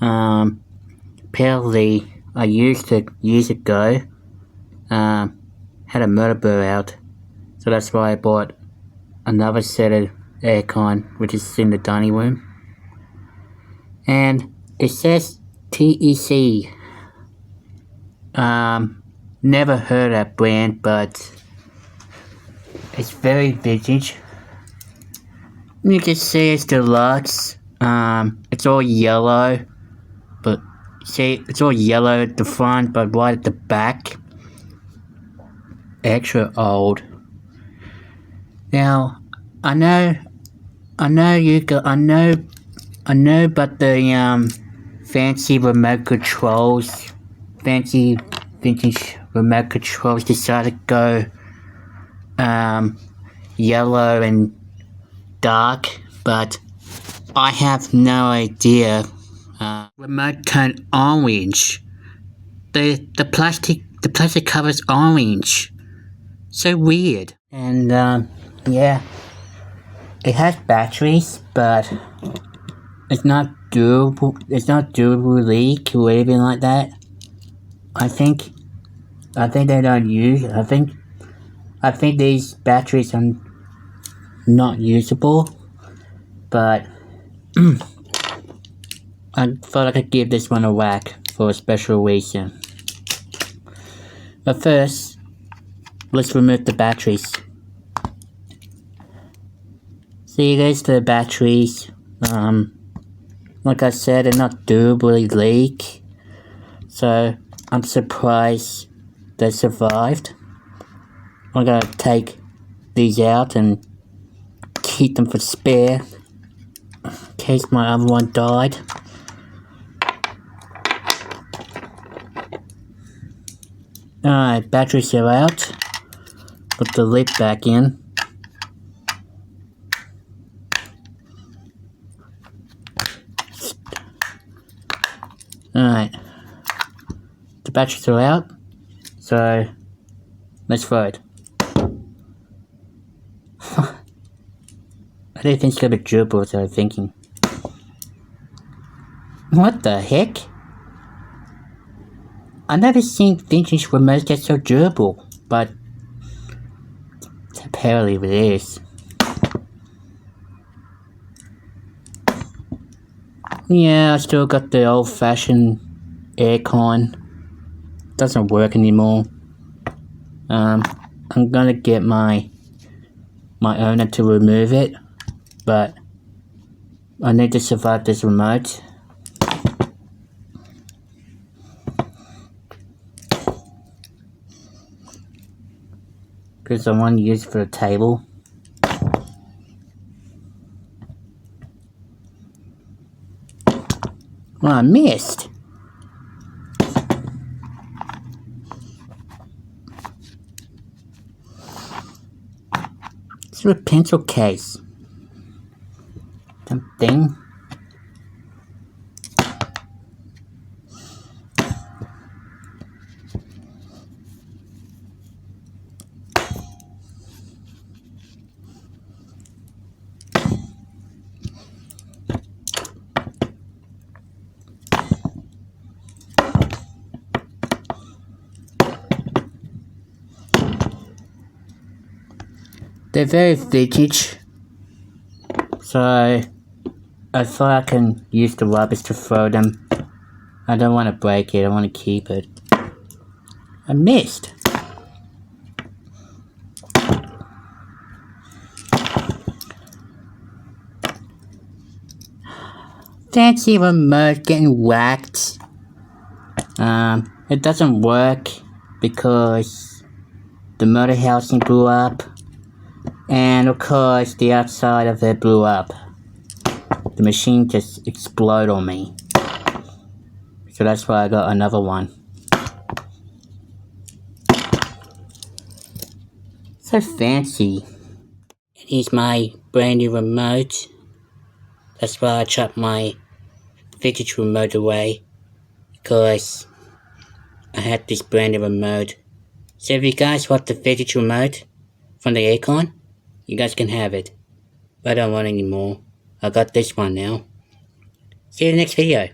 Apparently, I used it years ago. Had a motor blow out, so that's why I bought another set of aircon, which is in the dining room. And it says TEC. Never heard of that brand, but it's very vintage. You can see it's deluxe. It's all yellow, but see, it's all yellow at the front, but right at the back, extra old. Now, I know, but the fancy remote controls, fancy vintage remote controls decided to go yellow and dark, but I have no idea. Remote turned orange. The plastic cover's orange. So weird. And yeah, it has batteries, but it's not durable. It's not durable leak or anything like that. I think they don't use. I think these batteries are not usable, but I thought I could give this one a whack for a special reason. But first, let's remove the batteries. See, there's the batteries. Like I said, they're not durably leak, so I'm surprised they survived. I'm gonna take these out and keep them for spare in case my other one died. Alright, batteries are out. Put the lid back in. Alright, the batteries are out, so let's throw it. I didn't think it's gonna be durable as I was thinking. What the heck? I've never seen vintage remotes get so durable, but apparently it is. Yeah, I still got the old-fashioned aircon. Doesn't work anymore. I'm gonna get my owner to remove it, but I need to survive this remote. Because I want to use it for a table. Well, I missed. It's a pencil case. Something. They're very vintage, so I thought I can use the rubbish to throw them. I don't want to break it, I want to keep it. I missed. Fancy remote getting whacked. It doesn't work because the motor housing blew up. And of course, the outside of it blew up. The machine just exploded on me. So that's why I got another one. So fancy. Here's my brand new remote. That's why I chopped my vintage remote away. Because I had this brand new remote. So if you guys want the vintage remote from the aircon, you guys can have it. But I don't want any more. I got this one now. See you in the next video.